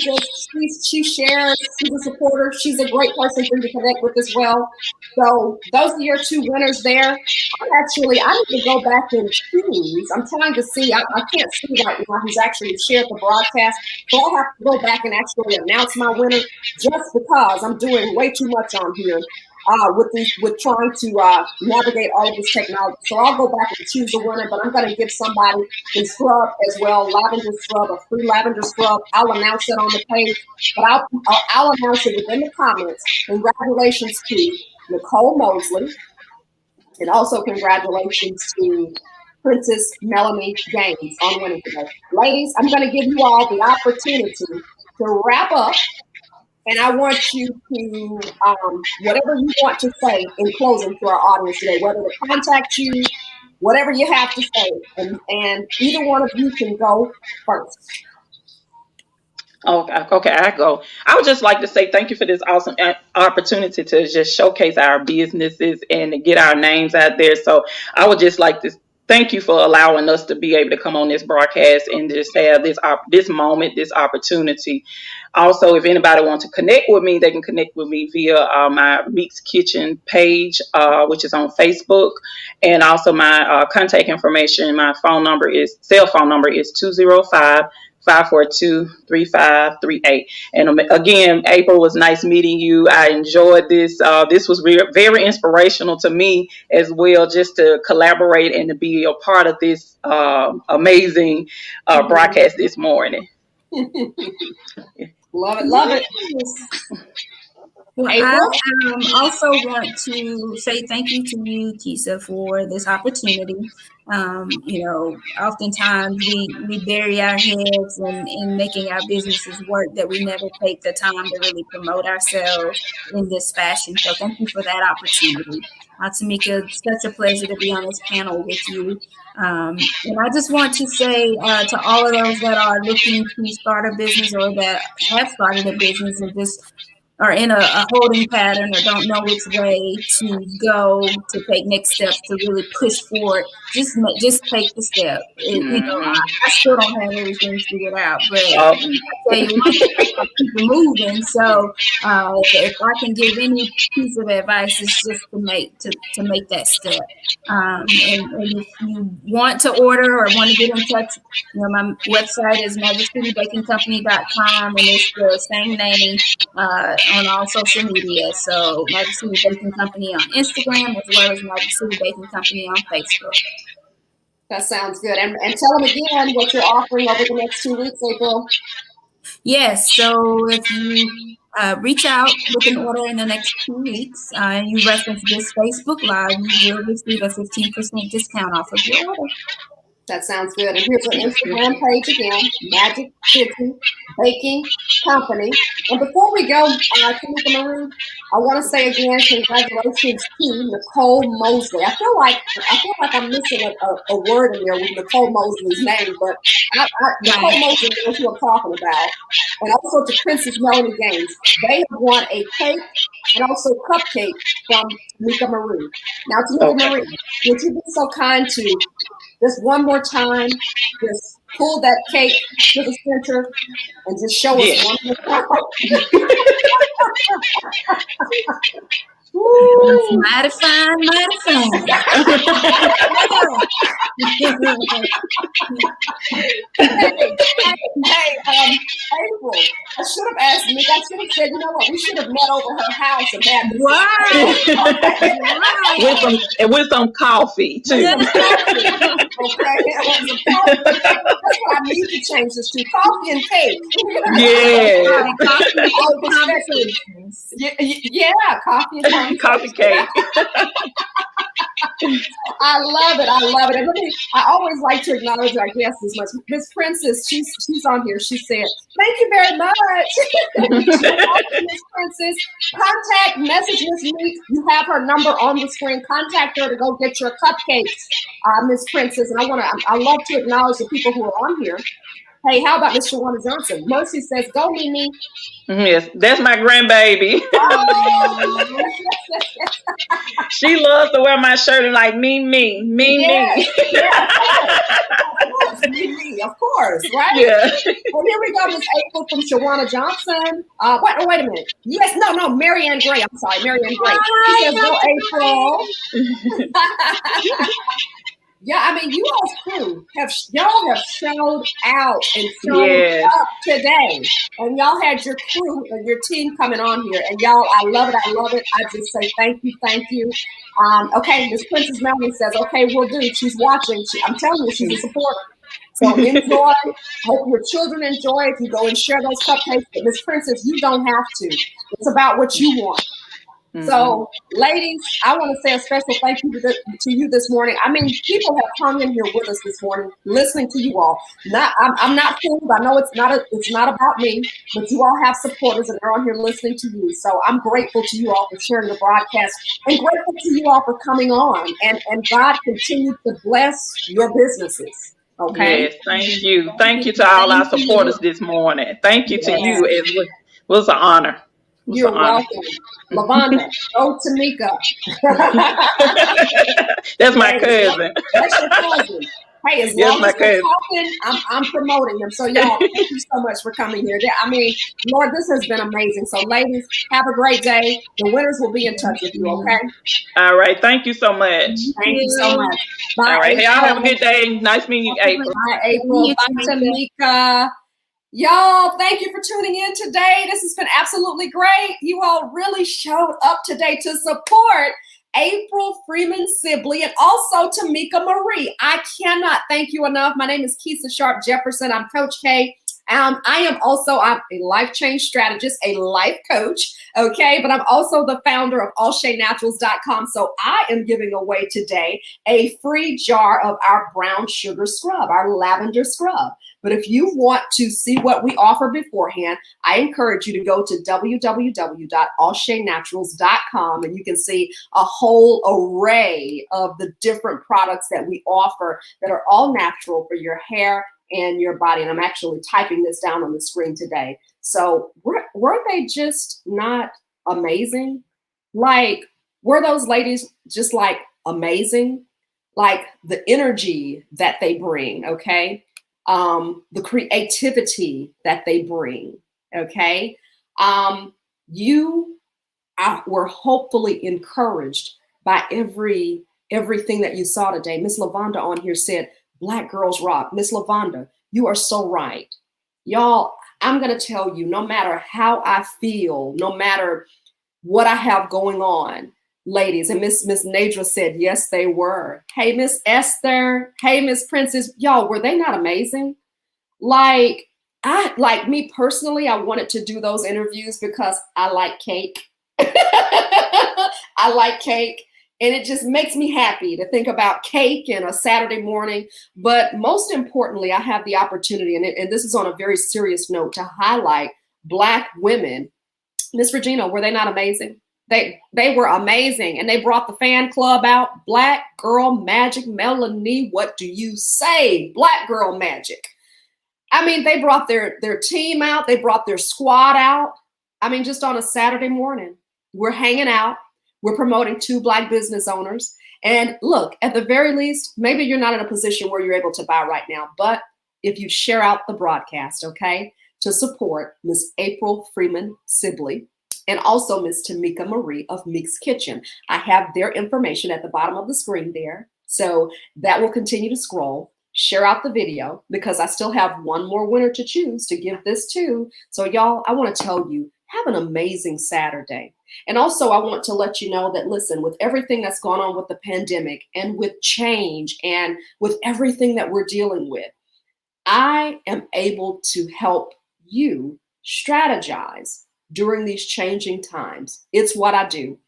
shares, she's a supporter. She's a great person for you to connect with as well. So those are your two winners there. I need to go back and choose. I'm trying to see. I can't see right now who's actually shared the broadcast. So I'll have to go back and actually announce my winner just because I'm doing way too much on here. With trying to navigate all of this technology. So I'll go back and choose a winner, but I'm going to give somebody the scrub as well, lavender scrub, a free lavender scrub. I'll announce it on the page, but I'll announce it within the comments. Congratulations to Nicole Mosley, and also congratulations to Princess Melanie Gaines on winning today. Ladies, I'm going to give you all the opportunity to wrap up. And I want you to, whatever you want to say in closing to our audience today, whether to contact you, whatever you have to say, and either one of you can go first. Okay, I go. I would just like to say thank you for this awesome opportunity to just showcase our businesses and to get our names out there. So I would just like to thank you for allowing us to be able to come on this broadcast and just have this moment, this opportunity. Also, if anybody wants to connect with me, they can connect with me via my Meek's Kitchen page, which is on Facebook. And also my contact information, my cell phone number is 205-542-3538. And again, April, was nice meeting you. I enjoyed this. This was very inspirational to me as well, just to collaborate and to be a part of this amazing broadcast this morning. Love it. Well, I also want to say thank you to you, Kisa, for this opportunity. Oftentimes we bury our heads in making our businesses work, that we never take the time to really promote ourselves in this fashion. So thank you for that opportunity. Temeka, it's such a pleasure to be on this panel with you. And I just want to say to all of those that are looking to start a business or that have started a business and just are in a holding pattern or don't know which way to go to take next steps to really push forward, just take the step. I still don't have everything figured out, but I tell you what, I keep moving. So if I can give any piece of advice, it's just to make that step. And if you want to order or want to get in touch, my website is MagicCityBakingCompany.com, and it's the same name on all social media. So Magic City Baking Company on Instagram, as well as Magic City Baking Company on Facebook. That sounds good. And tell them again what you're offering over the next 2 weeks, April. Yes. So if you reach out with an order in the next 2 weeks, and you reference this Facebook Live, you will receive a 15% discount off of your order. That sounds good. And here's our Instagram page again, Magic City Baking Company. And before we go, Temeka Marie, I want to say again, congratulations to Nicole Mosley. I feel like I'm missing a word in there with Nicole Mosley's name, but Nicole Mosley knows who I'm talking about. And also to Princess Melanie Gaines. They have won a cake and also cupcake from Temeka Marie. Now, Temeka Marie, would you be so kind to just one more time, just pull that cake to the center and just show us one more time? It's mighty fine. Hey, April, I should have asked Nick. I should have said, you know what, we should have met over her house and had with some coffee too. Okay, that's what I need to change this to: coffee and cake. Yeah. Coffee and coffee cake. I love it. And I always like to acknowledge our guests as much. Miss Princess, she's on here. She said, "Thank you very much, Miss Princess. Contact message Miss Meek. You have her number on the screen. Contact her to go get your cupcakes, Miss Princess." And I love to acknowledge the people who are on here. Hey, how about Miss Shawana Johnson? Mercy says, "Go, Mimi." Yes, that's my grandbaby. Oh, She loves to wear my shirt and like yes, me. yeah, of course, Mimi, of course, right? Yeah. Well, here we go, Miss April from Shawana Johnson. Wait a minute. Yes, no, Marianne Gray. I'm sorry, Marianne Gray. She Hi, says, "Go, April." Yeah, I mean, you all's crew y'all have showed out and shown Yes. up today, and y'all had your crew and your team coming on here, and y'all, I love it, I love it. I just say thank you, thank you. Okay, Miss Princess Melanie says, "Okay, we'll do." She's watching. I'm telling you, she's a supporter. So enjoy. Hope your children enjoy. If you go and share those cupcakes, but Miss Princess, you don't have to. It's about what you want. So, ladies, I want to say a special thank you to you this morning. I mean, people have hung in here with us this morning, listening to you all. I'm not fooled. I know it's not about me, but you all have supporters and they're on here listening to you. So I'm grateful to you all for sharing the broadcast, and grateful to you all for coming on. And God continue to bless your businesses. Okay. Yes, thank you. Thank you to all our supporters this morning. Thank you to you. It was an honor. It was an You're honor. welcome. Lavonda, go Temeka. That's my cousin. That's your cousin. Hey, as Yes, long my as we're cousin. talking, I'm promoting them. So y'all, thank you so much for coming here. I mean, Lord, this has been amazing. So ladies, have a great day. The winners will be in touch with you, okay? All right. Thank you so much. Thank you so much. Bye, All right. Hey, y'all have a April. good day. Nice meeting you, April. Bye, April. Bye, Temeka. Y'all, thank you for tuning in today. This has been absolutely great. You all really showed up today to support April Freeman Sibley and also Temeka Marie. I cannot thank you enough. My name is Keisha Sharp Jefferson. I'm Coach K. I'm a life change strategist, a life coach, okay? But I'm also the founder of allshaynaturals.com. So I am giving away today a free jar of our brown sugar scrub, our lavender scrub. But if you want to see what we offer beforehand, I encourage you to go to www.allshaynaturals.com and you can see a whole array of the different products that we offer that are all natural for your hair and your body. And I'm actually typing this down on the screen today. So were they just not amazing? Like, were those ladies just like amazing? Like the energy that they bring, okay? The creativity that they bring, okay? You were hopefully encouraged by everything that you saw today. Miss Lavonda on here said, Black girls rock. Miss Lavonda, you are so right. Y'all, I'm going to tell you, no matter how I feel, no matter what I have going on, ladies, and Miss Nadra said, yes, they were. Hey, Miss Esther. Hey, Miss Princess. Y'all, were they not amazing? Like me personally, I wanted to do those interviews because I like cake. I like cake. And it just makes me happy to think about cake and a Saturday morning. But most importantly, I have the opportunity, and this is on a very serious note, to highlight Black women. Miss Regina, were they not amazing? They were amazing. And they brought the fan club out. Black Girl Magic. Melanie, what do you say? Black Girl Magic. I mean, they brought their team out. They brought their squad out. I mean, just on a Saturday morning, we're hanging out. We're promoting 2 Black business owners. And look, at the very least, maybe you're not in a position where you're able to buy right now, but if you share out the broadcast, okay, to support Miss April Freeman Sibley and also Miss Temeka Marie of Meek's Kitchen. I have their information at the bottom of the screen there. So that will continue to scroll. Share out the video because I still have one more winner to choose to give this to. So y'all, I want to tell you, have an amazing Saturday. And also I want to let you know that, listen, with everything that's gone on with the pandemic and with change and with everything that we're dealing with, I am able to help you strategize during these changing times. It's what I do.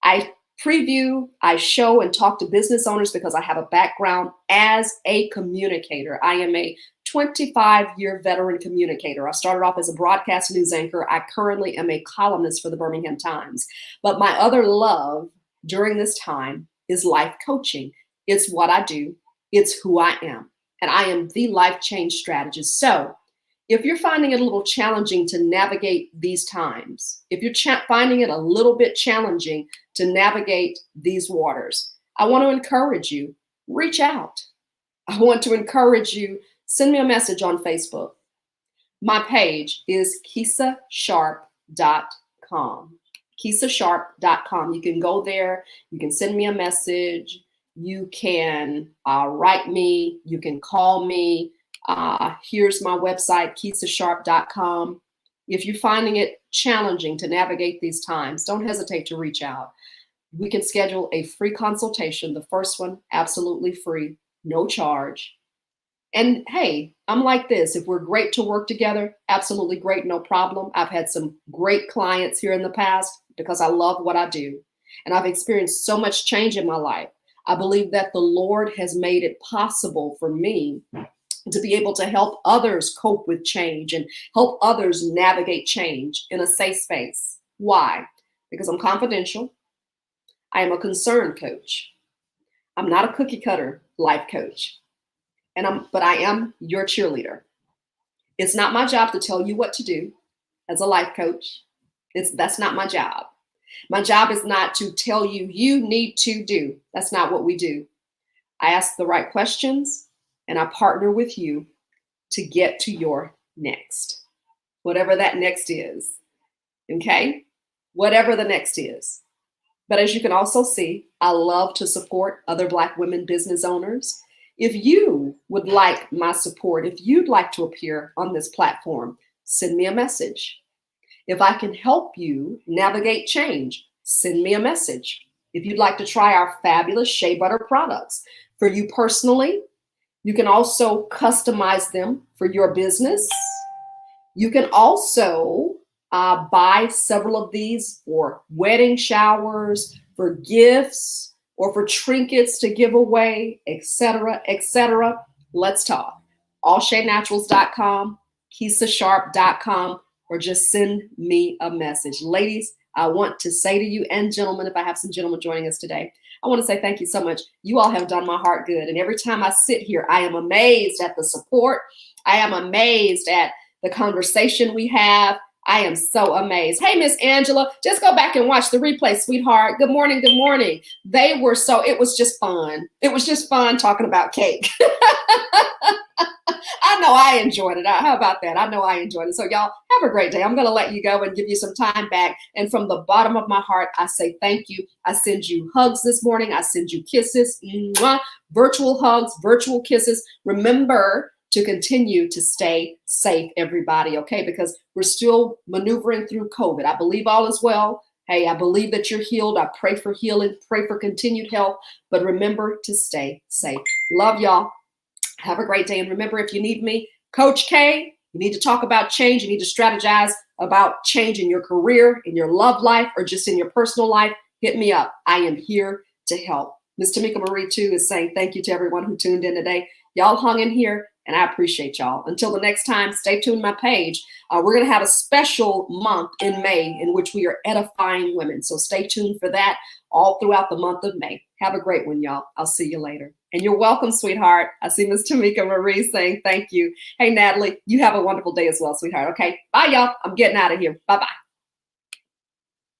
I preview, I show and talk to business owners because I have a background as a communicator. I am a 25-year veteran communicator. I started off as a broadcast news anchor. I currently am a columnist for the Birmingham Times. But my other love during this time is life coaching. It's what I do. It's who I am. and I am the life change strategist. So if you're finding it a little challenging to navigate these times, if you're finding it a little bit challenging to navigate these waters, I want to encourage you, reach out. I want to encourage you, send me a message on Facebook. My page is KeishaSharp.com. KeishaSharp.com. You can go there. You can send me a message. You can write me. You can call me. Here's my website, KeishaSharp.com. If you're finding it challenging to navigate these times, don't hesitate to reach out. We can schedule a free consultation. The first one, absolutely free, no charge. And hey, I'm like this. If we're great to work together, absolutely great, no problem. I've had some great clients here in the past because I love what I do. And I've experienced so much change in my life. I believe that the Lord has made it possible for me to be able to help others cope with change and help others navigate change in a safe space. Why? Because I'm confidential. I am a concern coach. I'm not a cookie cutter life coach. But I am your cheerleader. It's not my job to tell you what to do as a life coach. That's not my job. My job is not to tell you need to do. That's not what we do. I ask the right questions and I partner with you to get to your next, whatever that next is. Okay? Whatever the next is. But as you can also see, I love to support other Black women business owners. If you would like my support, if you'd like to appear on this platform, send me a message. If I can help you navigate change, send me a message. If you'd like to try our fabulous shea butter products for you personally, you can also customize them for your business. You can also buy several of these for wedding showers, for gifts, or for trinkets to give away, etc., etc. Let's talk. AllShadeNaturals.com, KeishaSharp.com, or just send me a message. Ladies, I want to say to you, and gentlemen, if I have some gentlemen joining us today, I want to say thank you so much. You all have done my heart good. And every time I sit here, I am amazed at the support. I am amazed at the conversation we have. I am so amazed. Hey, Miss Angela, just go back and watch the replay, sweetheart. Good morning. Good morning. It was just fun. It was just fun talking about cake. I know I enjoyed it. How about that? I know I enjoyed it. So y'all have a great day. I'm going to let you go and give you some time back. And from the bottom of my heart, I say thank you. I send you hugs this morning. I send you kisses, virtual hugs, virtual kisses. Remember to continue to stay safe, everybody, okay? Because we're still maneuvering through COVID. I believe all is well. Hey, I believe that you're healed. I pray for healing, pray for continued health, but remember to stay safe. Love y'all. Have a great day. And remember, if you need me, Coach K, you need to talk about change. You need to strategize about change in your career, in your love life, or just in your personal life. Hit me up. I am here to help. Miss Temeka Marie, too, is saying thank you to everyone who tuned in today. Y'all hung in here. And I appreciate y'all. Until the next time, stay tuned to my page. We're going to have a special month in May in which we are edifying women. So stay tuned for that all throughout the month of May. Have a great one, y'all. I'll see you later. And you're welcome, sweetheart. I see Miss Temeka Marie saying thank you. Hey, Natalie, you have a wonderful day as well, sweetheart. Okay, bye, y'all. I'm getting out of here. Bye-bye.